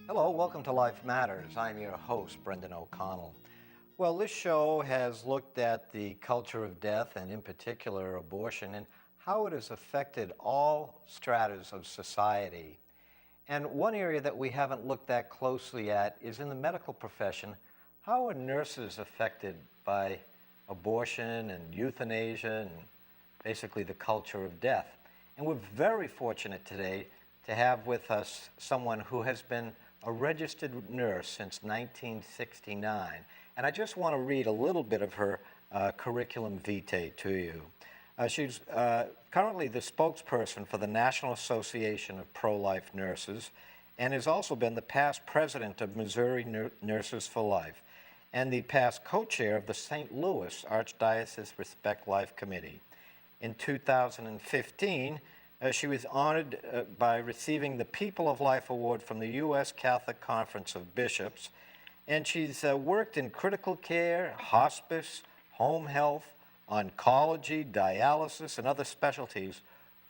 Hello, welcome to Life Matters. I'm your host, Brendan O'Connell. Well, this show has looked at the culture of death and, in particular, abortion and how it has affected all stratas of society. And one area that we haven't looked that closely at is in the medical profession. How are nurses affected by abortion and euthanasia and basically the culture of death? And we're very fortunate today to have with us someone who has been a registered nurse since 1969. And I just want to read a little bit of her curriculum vitae to you. She's currently the spokesperson for the National Association of Pro-Life Nurses and has also been the past president of Missouri Nurses for Life and the past co-chair of the St. Louis Archdiocese Respect Life Committee. In 2015, she was honored by receiving the People of Life Award from the U.S. Catholic Conference of Bishops, and she's worked in critical care, hospice, home health, oncology, dialysis, and other specialties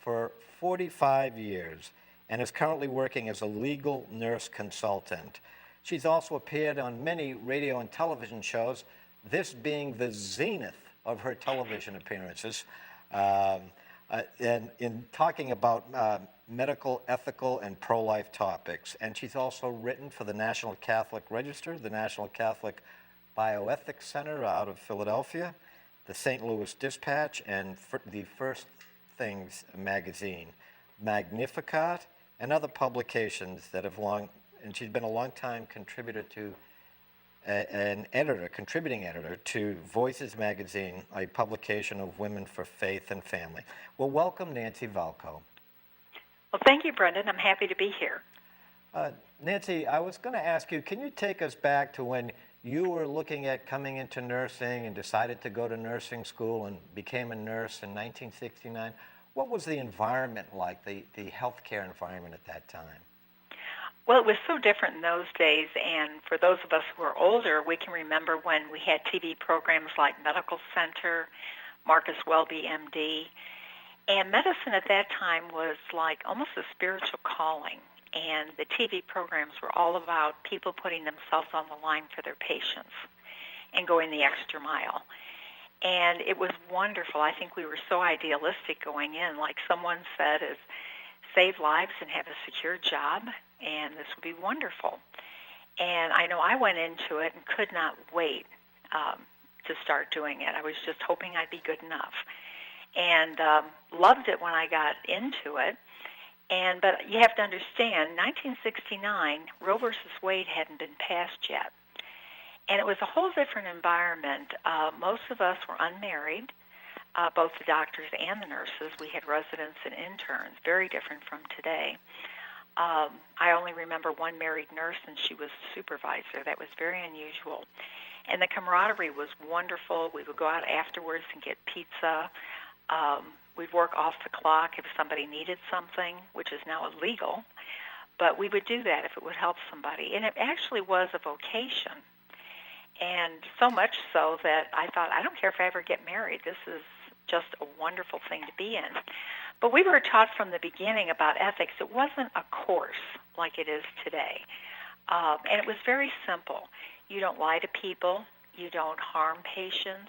for 45 years, and is currently working as a legal nurse consultant. She's also appeared on many radio and television shows, this being the zenith of her television appearances. And in talking about medical, ethical, and pro-life topics. And she's also written for the National Catholic Register, the National Catholic Bioethics Center out of Philadelphia, the St. Louis Dispatch, and the First Things magazine, Magnificat, and other publications that have and she's been a long-time contributor to contributing editor to Voices magazine, a publication of Women for Faith and Family. Well, welcome, Nancy Valko. Well, thank you, Brendan. I'm happy to be here. Nancy, I was going to ask you, can you take us back to when you were looking at coming into nursing and decided to go to nursing school and became a nurse in 1969? What was the environment like, the healthcare environment at that time? Well, it was so different in those days, and for those of us who are older, we can remember when we had TV programs like Medical Center, Marcus Welby, MD, and medicine at that time was like almost a spiritual calling, and the TV programs were all about people putting themselves on the line for their patients and going the extra mile. And it was wonderful. I think we were so idealistic going in, like someone said, is save lives and have a secure job, and this would be wonderful. And I know I went into it and could not wait to start doing it. I was just hoping I'd be good enough, and loved it when I got into it. But you have to understand, 1969, Roe versus Wade hadn't been passed yet, and it was a whole different environment. Most of us were unmarried. Both the doctors and the nurses. We had residents and interns, very different from today. I only remember one married nurse, and she was a supervisor. That was very unusual. And the camaraderie was wonderful. We would go out afterwards and get pizza. We'd work off the clock if somebody needed something, which is now illegal. But we would do that if it would help somebody. And it actually was a vocation. And so much so that I thought, I don't care if I ever get married. This is just a wonderful thing to be in. But we were taught from the beginning about ethics. It wasn't a course like it is today. And it was very simple. You don't lie to people. You don't harm patients.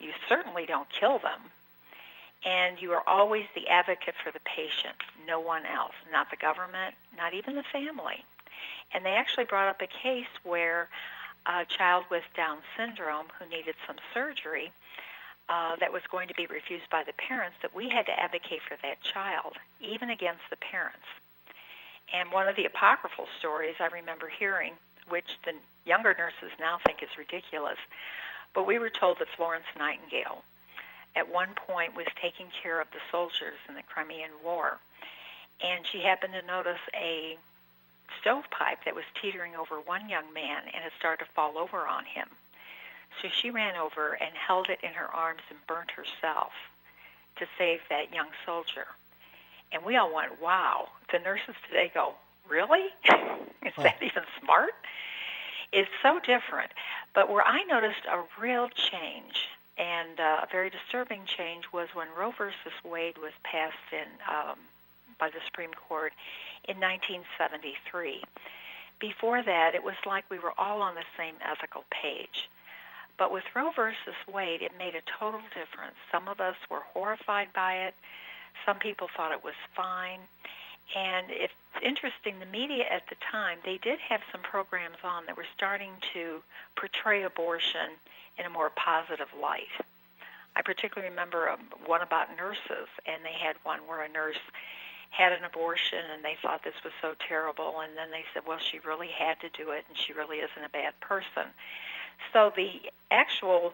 You certainly don't kill them. And you are always the advocate for the patient, no one else, not the government, not even the family. And they actually brought up a case where a child with Down syndrome who needed some surgery that was going to be refused by the parents, that we had to advocate for that child, even against the parents. And one of the apocryphal stories I remember hearing, which the younger nurses now think is ridiculous, but we were told that Florence Nightingale at one point was taking care of the soldiers in the Crimean War, and she happened to notice a stovepipe that was teetering over one young man, and it started to fall over on him. So she ran over and held it in her arms and burnt herself to save that young soldier. And we all went, wow. The nurses today go, really? Is that even smart? It's so different. But where I noticed a real change, and a very disturbing change, was when Roe versus Wade was passed by the Supreme Court in 1973. before that, it was like we were all on the same ethical page. But with Roe versus Wade, it made a total difference. Some of us were horrified by it. Some people thought it was fine. And it's interesting, the media at the time, they did have some programs on that were starting to portray abortion in a more positive light. I particularly remember one about nurses, and they had one where a nurse had an abortion, and they thought this was so terrible, and then they said, well, she really had to do it, and she really isn't a bad person. So the actual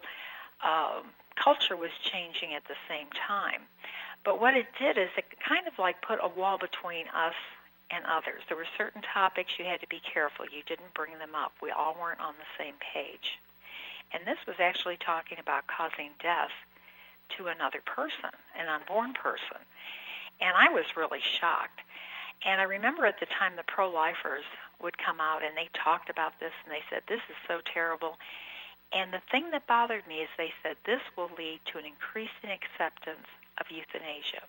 culture was changing at the same time. But what it did is it kind of like put a wall between us and others. There were certain topics you had to be careful. You didn't bring them up. We all weren't on the same page. And this was actually talking about causing death to another person, an unborn person. And I was really shocked. And I remember at the time the pro-lifers would come out and they talked about this and they said, this is so terrible. And the thing that bothered me is they said this will lead to an increase in acceptance of euthanasia.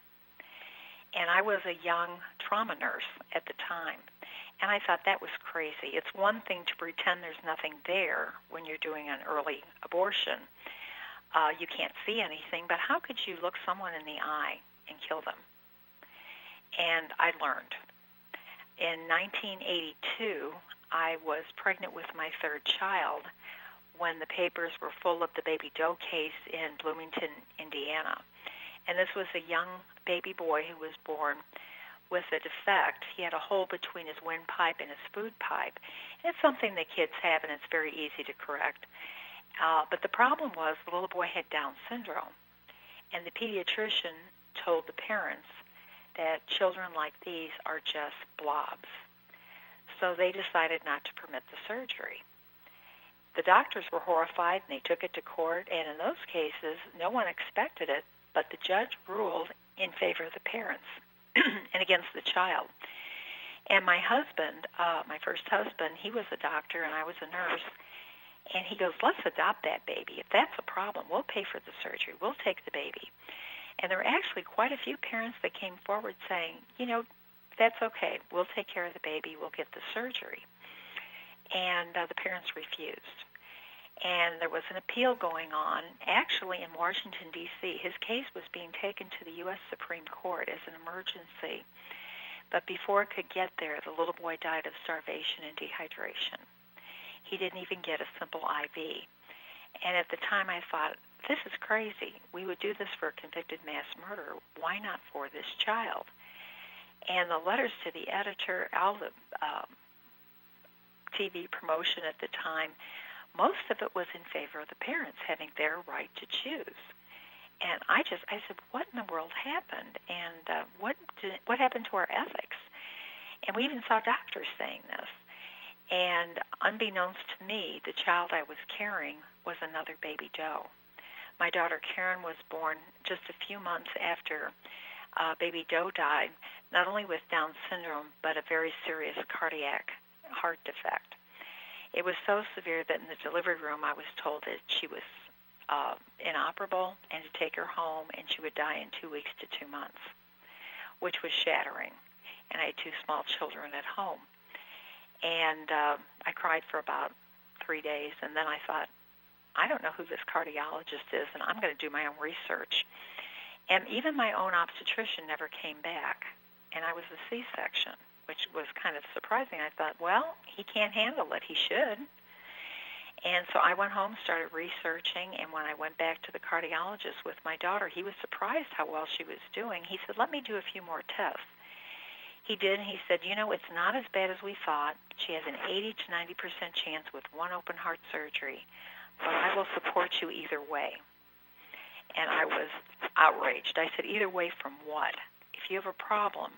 And I was a young trauma nurse at the time. And I thought that was crazy. It's one thing to pretend there's nothing there when you're doing an early abortion. You can't see anything, but how could you look someone in the eye and kill them? And I learned. In 1982, I was pregnant with my third child when the papers were full of the Baby Doe case in Bloomington, Indiana. And this was a young baby boy who was born with a defect. He had a hole between his windpipe and his food pipe. And it's something that kids have, and it's very easy to correct. But the problem was the little boy had Down syndrome. And the pediatrician told the parents that children like these are just blobs. So they decided not to permit the surgery. The doctors were horrified, and they took it to court. And in those cases, no one expected it, but the judge ruled in favor of the parents and against the child. And my husband, my first husband, he was a doctor and I was a nurse. And he goes, let's adopt that baby. If that's a problem, we'll pay for the surgery. We'll take the baby. And there were actually quite a few parents that came forward saying, you know, that's okay. We'll take care of the baby. We'll get the surgery. And the parents refused. And there was an appeal going on, actually in Washington, D.C. His case was being taken to the U.S. Supreme Court as an emergency. But before it could get there, the little boy died of starvation and dehydration. He didn't even get a simple IV. And at the time I thought, this is crazy. We would do this for a convicted mass murderer. Why not for this child? And the letters to the editor, all the TV promotion at the time, most of it was in favor of the parents having their right to choose. And I said, what in the world happened? And what happened to our ethics? And we even saw doctors saying this. And unbeknownst to me, the child I was carrying was another Baby Doe. My daughter Karen was born just a few months after Baby Doe died, not only with Down syndrome, but a very serious cardiac heart defect. It was so severe that in the delivery room I was told that she was inoperable and to take her home and she would die in 2 weeks to 2 months, which was shattering. And I had 2 small children at home. And I cried for about 3 days, and then I thought, I don't know who this cardiologist is, and I'm going to do my own research. And even my own obstetrician never came back, and I was a C-section, which was kind of surprising. I thought, well, he can't handle it. He should. And so I went home, started researching, and when I went back to the cardiologist with my daughter, he was surprised how well she was doing. He said, let me do a few more tests. He did, and he said, you know, it's not as bad as we thought. She has an 80 to 90% chance with one open heart surgery, but I will support you either way. And I was outraged. I said, either way from what? If you have a problem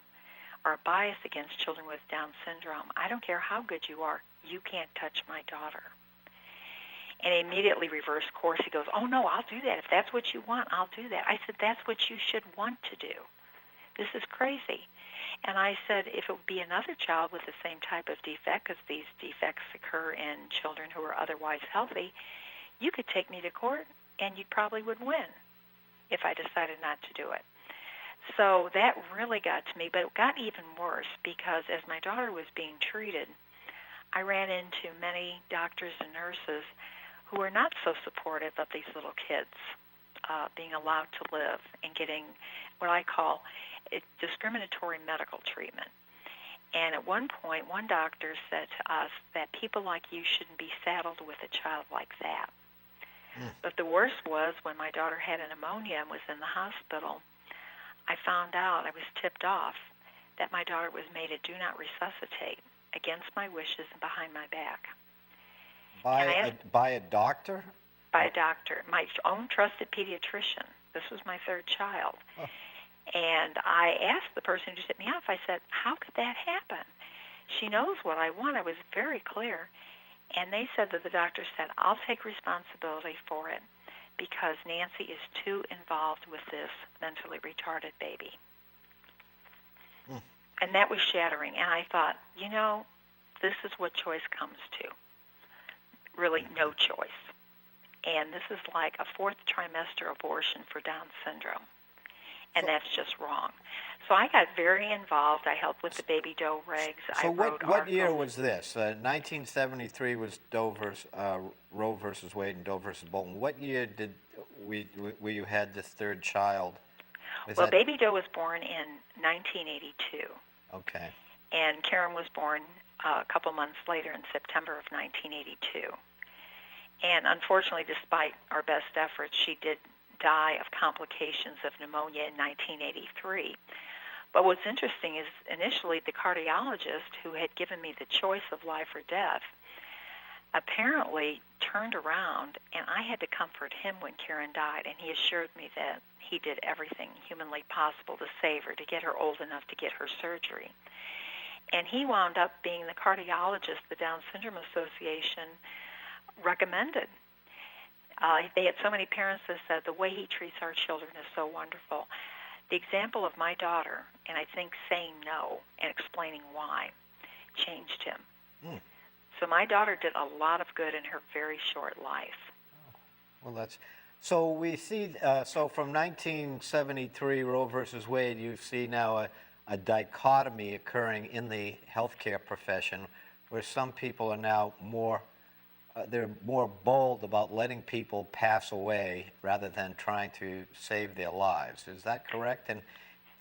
or a bias against children with Down syndrome, I don't care how good you are, you can't touch my daughter. And he immediately reversed course. He goes, oh, no, I'll do that. If that's what you want, I'll do that. I said, that's what you should want to do. This is crazy. And I said, if it would be another child with the same type of defect, because these defects occur in children who are otherwise healthy, you could take me to court and you probably would win if I decided not to do it. So that really got to me, but it got even worse because as my daughter was being treated, I ran into many doctors and nurses who were not so supportive of these little kids being allowed to live and getting what I call discriminatory medical treatment. And at one point, one doctor said to us that people like you shouldn't be saddled with a child like that. But the worst was when my daughter had a pneumonia and was in the hospital, I found out, I was tipped off, that my daughter was made a do not resuscitate against my wishes and behind my back. By a doctor? By a doctor, my own trusted pediatrician. This was my third child. Oh. And I asked the person who tipped me off, I said, how could that happen? She knows what I want. I was very clear. And they said that the doctor said, I'll take responsibility for it because Nancy is too involved with this mentally retarded baby. And that was shattering. And I thought, you know, this is what choice comes to. Really no choice. And this is like a fourth trimester abortion for Down syndrome. And that's just wrong. So I got very involved. I helped with the Baby Doe regs. So I wrote what year articles. was this? 1973 was Roe versus Wade and Doe versus Bolton. What year where you had this third child? Well, Baby Doe was born in 1982. Okay. And Karen was born a couple months later in September of 1982. And unfortunately, despite our best efforts, she did die of complications of pneumonia in 1983. But what's interesting is initially the cardiologist who had given me the choice of life or death apparently turned around, and I had to comfort him when Karen died, and he assured me that he did everything humanly possible to save her, to get her old enough to get her surgery. And he wound up being the cardiologist the Down Syndrome Association recommended. They had so many parents that said the way he treats our children is so wonderful. The example of my daughter, and I think saying no and explaining why, changed him. So my daughter did a lot of good in her very short life. Well, that's so we see. So from 1973, Roe versus Wade, you see now a dichotomy occurring in the healthcare profession, where some people are now more. They're more bold about letting people pass away rather than trying to save their lives. Is that correct? And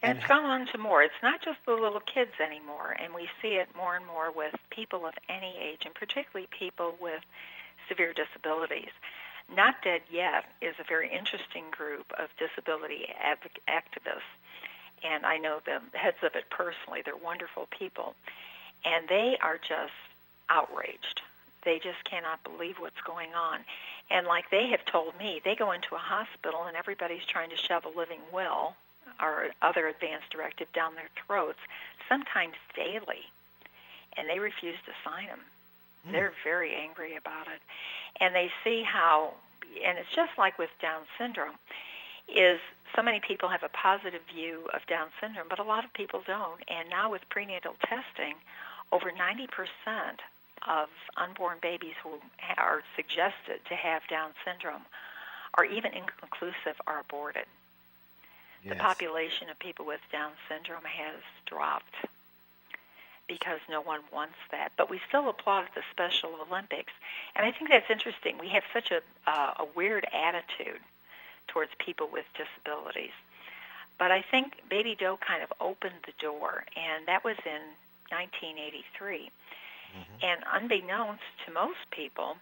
it's gone on to more. It's not just the little kids anymore, and we see it more and more with people of any age, and particularly people with severe disabilities. Not Dead Yet is a very interesting group of disability activists, and I know the heads of it personally. They're wonderful people, and they are just outraged. They just cannot believe what's going on. And like they have told me, they go into a hospital and everybody's trying to shove a living will or other advance directive down their throats, sometimes daily, and they refuse to sign them. They're very angry about it. And they see how, and it's just like with Down syndrome, is so many people have a positive view of Down syndrome, but a lot of people don't. And now with prenatal testing, over 90% of unborn babies who are suggested to have Down syndrome or even inconclusive are aborted. Yes. The population of people with Down syndrome has dropped because no one wants that. But we still applaud the Special Olympics. And I think that's interesting. We have such a weird attitude towards people with disabilities. But I think Baby Doe kind of opened the door, and that was in 1983. And unbeknownst to most people,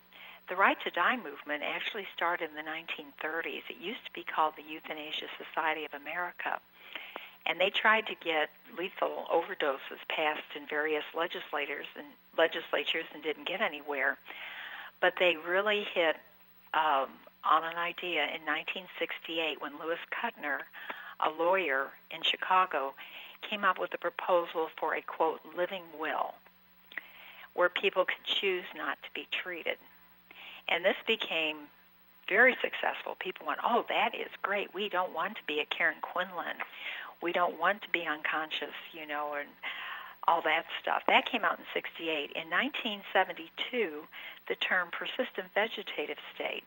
the Right to Die movement actually started in the 1930s. It used to be called the Euthanasia Society of America. And they tried to get lethal overdoses passed in various legislatures and didn't get anywhere. But they really hit on an idea in 1968 when Louis Kutner, a lawyer in Chicago, came up with a proposal for a, quote, living will, where people could choose not to be treated. And this became very successful. People went, oh, that is great. We don't want to be a Karen Quinlan. We don't want to be unconscious, and all that stuff. That came out in 68. In 1972, the term persistent vegetative state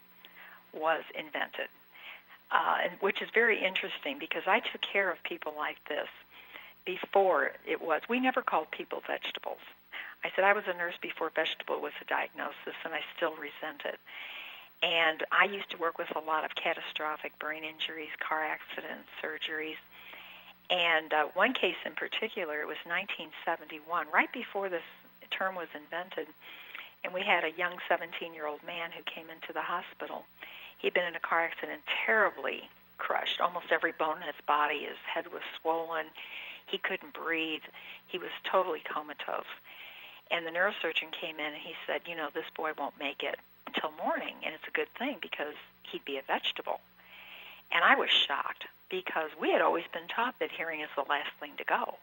was invented, which is very interesting because I took care of people like this before it was. We never called people vegetables. I said, I was a nurse before vegetable was a diagnosis, and I still resent it. And I used to work with a lot of catastrophic brain injuries, car accidents, surgeries. And one case in particular, it was 1971, right before this term was invented, and we had a young 17-year-old man who came into the hospital. He'd been in a car accident, terribly crushed. Almost every bone in his body, his head was swollen. He couldn't breathe. He was totally comatose. And the neurosurgeon came in and he said, you know, this boy won't make it until morning, and it's a good thing because he'd be a vegetable. And I was shocked because we had always been taught that hearing is the last thing to go.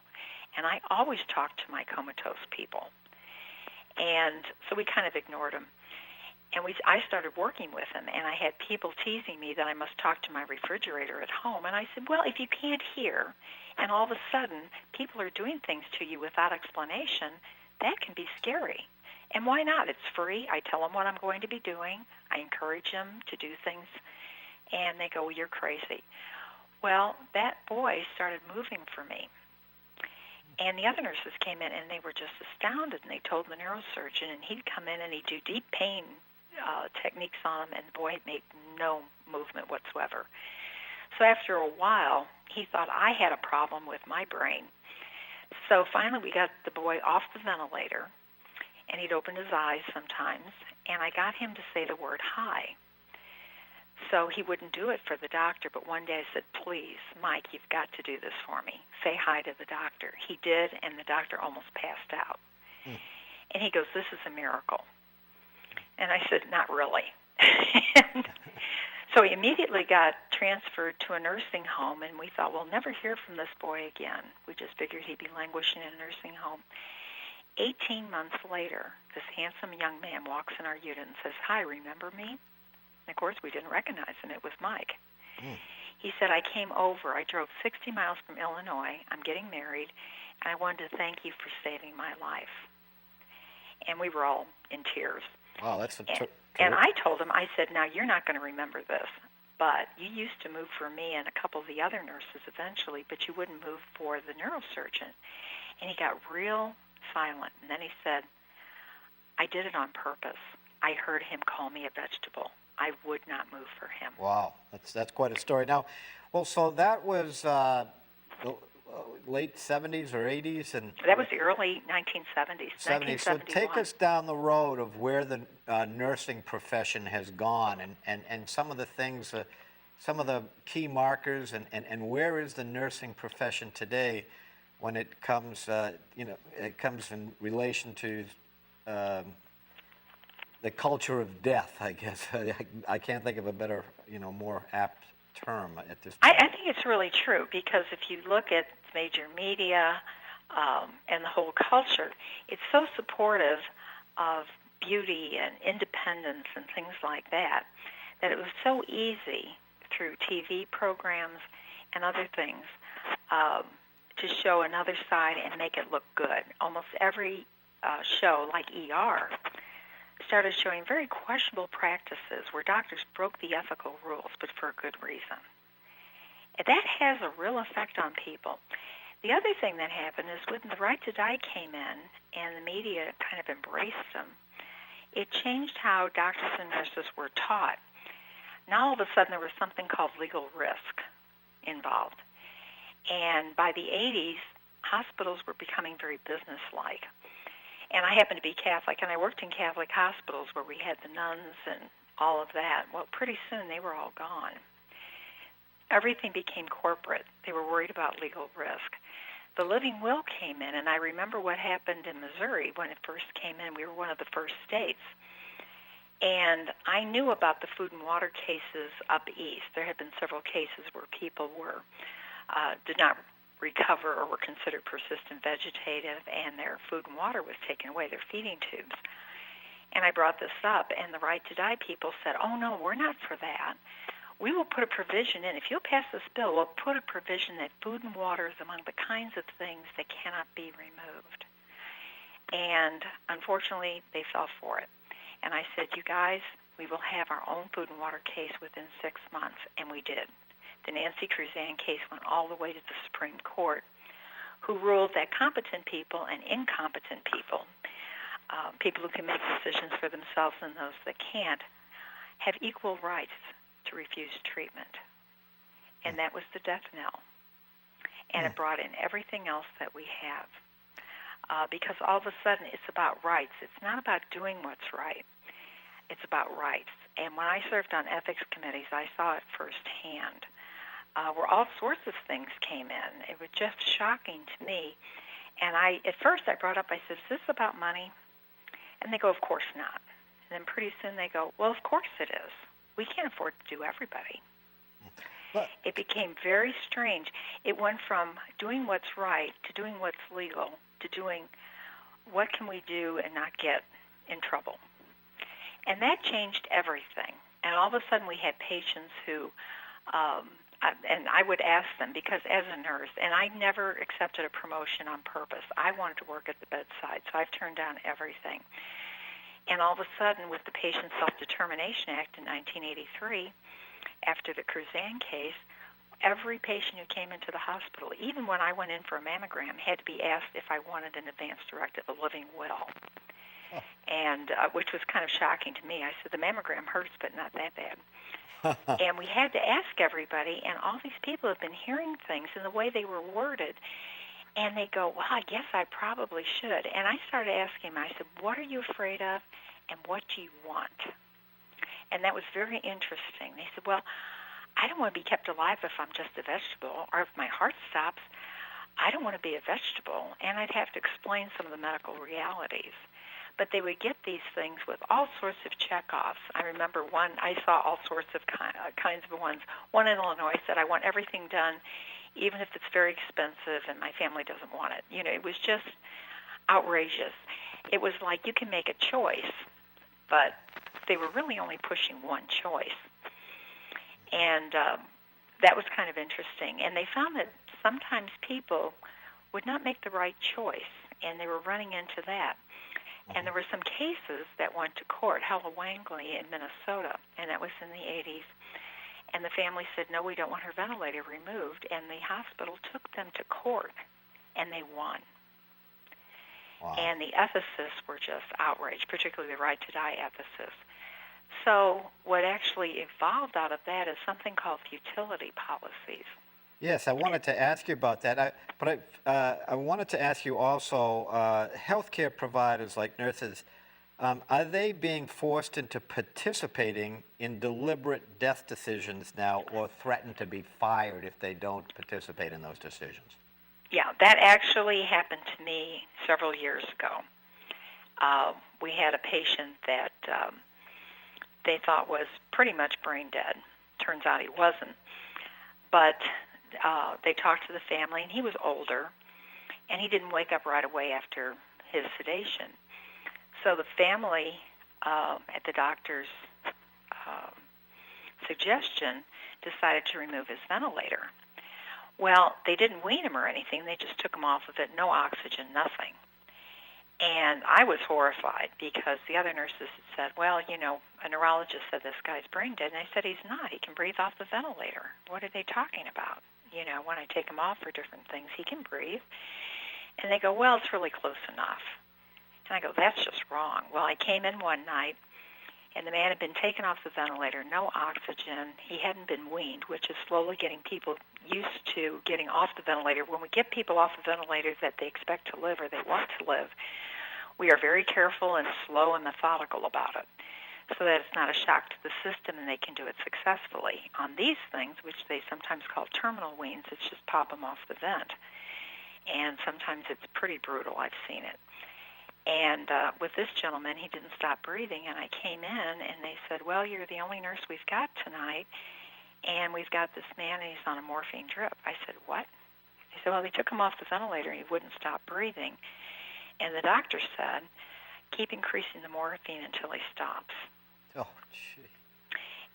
And I always talked to my comatose people. And so we kind of ignored him. And I started working with him, and I had people teasing me that I must talk to my refrigerator at home. And I said, well, if you can't hear, and all of a sudden people are doing things to you without explanation, that can be scary. And why not? It's free. I tell them what I'm going to be doing. I encourage them to do things, and they go, well, you're crazy. Well, that boy started moving for me. And the other nurses came in, and they were just astounded, and they told the neurosurgeon, and he'd come in and he'd do deep pain techniques on him, and the boy made no movement whatsoever. So after a while, he thought I had a problem with my brain. So finally we got the boy off the ventilator, and he'd open his eyes sometimes, and I got him to say the word hi. So he wouldn't do it for the doctor, but one day I said, please, Mike, you've got to do this for me. Say hi to the doctor. He did, and the doctor almost passed out. And he goes, this is a miracle. And I said, not really. So he immediately got transferred to a nursing home, and we thought, we'll never hear from this boy again. We just figured he'd be languishing in a nursing home. 18 months later, this handsome young man walks in our unit and says, hi, remember me? And of course, we didn't recognize him. It was Mike. He said, I came over. I drove 60 miles from Illinois. I'm getting married, and I wanted to thank you for saving my life. And we were all in tears. Wow, that's a and I told him, I said, now, you're not going to remember this, but you used to move for me and a couple of the other nurses eventually, but you wouldn't move for the neurosurgeon. And he got real silent. And then he said, I did it on purpose. I heard him call me a vegetable. I would not move for him. Wow, that's quite a story. Now, well, so that was the late 70s or 80s? And that was the early 1970s. 70s. So take us down the road of where the nursing profession has gone and some of the things, some of the key markers, and where is the nursing profession today when it comes, it comes in relation to the culture of death, I guess. I can't think of a better, more apt term at this point. I think it's really true, because if you look at major media and the whole culture, it's so supportive of beauty and independence and things like that, that it was so easy through TV programs and other things to show another side and make it look good. Almost every show, like ER, started showing very questionable practices where doctors broke the ethical rules, but for a good reason. And that has a real effect on people. The other thing that happened is when the right to die came in and the media kind of embraced them, it changed how doctors and nurses were taught. Now all of a sudden there was something called legal risk involved. And by the 80s, hospitals were becoming very businesslike. And I happen to be Catholic, and I worked in Catholic hospitals where we had the nuns and all of that. Well, pretty soon they were all gone. Everything became corporate. They were worried about legal risk. The living will came in, and I remember what happened in Missouri when it first came in. We were one of the first states. And I knew about the food and water cases up east. There had been several cases where people did not recover or were considered persistent vegetative, and their food and water was taken away, their feeding tubes. And I brought this up, and the right to die people said, oh, no, we're not for that. We will put a provision in. If you'll pass this bill, we'll put a provision that food and water is among the kinds of things that cannot be removed. And unfortunately, they fell for it. And I said, you guys, we will have our own food and water case within 6 months, and we did. The Nancy Cruzan case went all the way to the Supreme Court, who ruled that competent people and incompetent people people who can make decisions for themselves and those that can't, have equal rights to refuse treatment. And that was the death knell. And it brought in everything else that we have. Because all of a sudden it's about rights. It's not about doing what's right. It's about rights. And when I served on ethics committees, I saw it firsthand, where all sorts of things came in. It was just shocking to me. And at first I brought up, I said, is this about money? And they go, of course not. And then pretty soon they go, well, of course it is. We can't afford to do everybody. But It became very strange. It went from doing what's right to doing what's legal to doing what can we do and not get in trouble. And that changed everything. And all of a sudden we had patients who, and I would ask them, because as a nurse, and I never accepted a promotion on purpose. I wanted to work at the bedside, so I've turned down everything. And all of a sudden, with the Patient Self-Determination Act in 1983, after the Curzan case, every patient who came into the hospital, even when I went in for a mammogram, had to be asked if I wanted an advance directive, a living will. And which was kind of shocking to me. I said, the mammogram hurts, but not that bad. And we had to ask everybody, and all these people have been hearing things in the way they were worded, and they go, well, I guess I probably should. And I started asking them, I said, what are you afraid of, and what do you want? And that was very interesting. They said, well, I don't want to be kept alive if I'm just a vegetable, or if my heart stops, I don't want to be a vegetable. And I'd have to explain some of the medical realities. But they would get these things with all sorts of checkoffs. I remember one, I saw all sorts of kinds of ones. One in Illinois said, I want everything done, even if it's very expensive and my family doesn't want it. You know, it was just outrageous. It was like you can make a choice, but they were really only pushing one choice. And that was kind of interesting. And they found that sometimes people would not make the right choice, and they were running into that. And there were some cases that went to court, Hella Wangley in Minnesota, and that was in the 80s. And the family said, no, we don't want her ventilator removed. And the hospital took them to court, and they won. wow. And the ethicists were just outraged, particularly the right to die ethicists. So what actually evolved out of that is something called futility policies. Yes, I wanted to ask you about that. I wanted to ask you also, healthcare providers like nurses, are they being forced into participating in deliberate death decisions now, or threatened to be fired if they don't participate in those decisions? Yeah, that actually happened to me several years ago. We had a patient that they thought was pretty much brain dead. Turns out he wasn't. But they talked to the family, and he was older, and he didn't wake up right away after his sedation. So the family, at the doctor's suggestion, decided to remove his ventilator. Well, they didn't wean him or anything. They just took him off of it, no oxygen, nothing. And I was horrified because the other nurses had said, well, you know, a neurologist said this guy's brain dead. And I said, he's not. He can breathe off the ventilator. What are they talking about? You know, when I take him off for different things, he can breathe. And they go, well, it's really close enough. And I go, that's just wrong. Well, I came in one night, and the man had been taken off the ventilator, no oxygen. He hadn't been weaned, which is slowly getting people used to getting off the ventilator. When we get people off the ventilator that they expect to live or they want to live, we are very careful and slow and methodical about it so that it's not a shock to the system and they can do it successfully. On these things, which they sometimes call terminal weans, it's just pop them off the vent. And sometimes it's pretty brutal. I've seen it. And with this gentleman, he didn't stop breathing, and I came in, and they said, well, you're the only nurse we've got tonight, and we've got this man, and he's on a morphine drip. I said, what? They said, well, they took him off the ventilator, and he wouldn't stop breathing. And the doctor said, keep increasing the morphine until he stops. Oh, gee.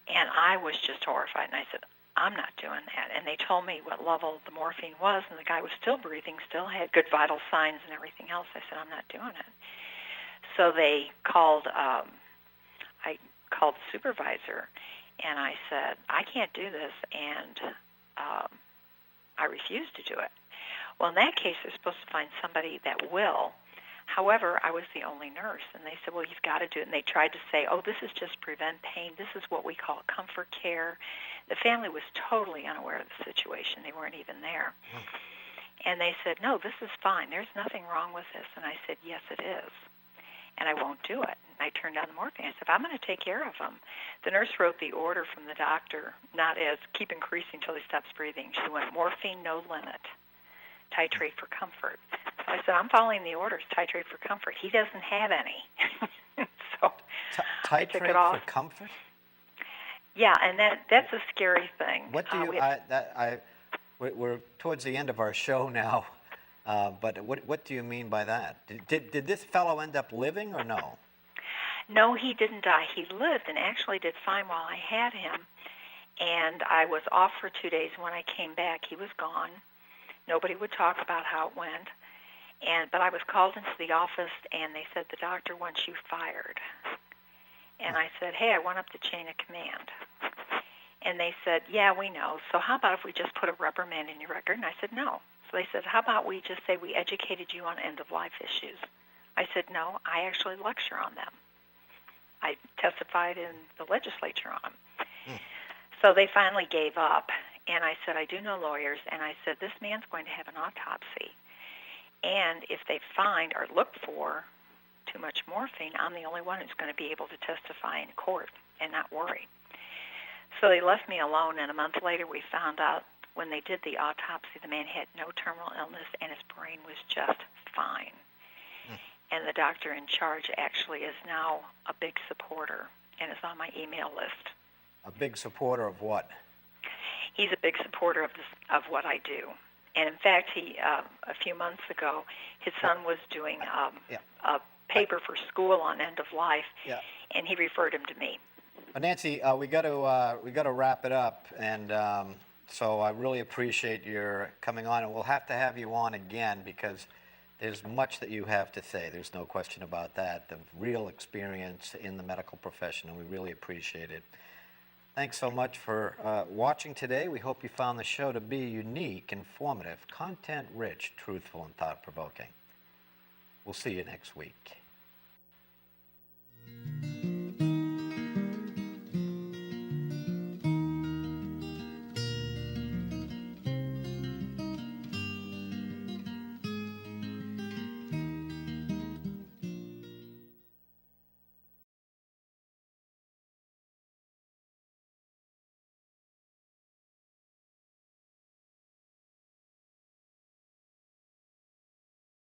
And I was just horrified, and I said, I'm not doing that. And they told me what level the morphine was, and the guy was still breathing, still had good vital signs and everything else. I said, I'm not doing it. So they called, I called the supervisor, and I said, I can't do this, and I refuse to do it. Well, in that case, they're supposed to find somebody that will. However, I was the only nurse, and they said, well, you've got to do it. And they tried to say, oh, this is just prevent pain. This is what we call comfort care. The family was totally unaware of the situation. They weren't even there. And they said, no, this is fine. There's nothing wrong with this. And I said, yes, it is. And I won't do it. And I turned down the morphine. I said, I'm going to take care of him. The nurse wrote the order from the doctor, not as keep increasing until he stops breathing. She went, morphine, no limit. Titrate for comfort. So I said, I'm following the orders, titrate for comfort. He doesn't have any. So I took it off. Titrate for comfort? Yeah, and that's a scary thing. What do you, we're towards the end of our show now, but what do you mean by that? Did this fellow end up living or no? No, he didn't die. He lived and actually did fine while I had him. And I was off for 2 days. When I came back, he was gone. Nobody would talk about how it went. But I was called into the office, and they said, the doctor wants you fired. And I said, hey, I went up the chain of command. And they said, yeah, we know. So how about if we just put a reprimand in your record? And I said, no. So they said, how about we just say we educated you on end-of-life issues? I said, no, I actually lecture on them. I testified in the legislature on them. So they finally gave up. And I said, I do know lawyers. And I said, this man's going to have an autopsy. And if they find or look for too much morphine, I'm the only one who's going to be able to testify in court and not worry. So they left me alone, and a month later we found out when they did the autopsy, the man had no terminal illness and his brain was just fine. And the doctor in charge actually is now a big supporter and is on my email list. A big supporter of what? He's a big supporter of what I do. And in fact, he a few months ago, his son was doing a paper for school on end of life, and he referred him to me. Nancy, we got to wrap it up, and so I really appreciate your coming on, and we'll have to have you on again because there's much that you have to say. There's no question about that. The real experience in the medical profession, and we really appreciate it. Thanks so much for watching today. We hope you found the show to be unique, informative, content-rich, truthful, and thought-provoking. We'll see you next week.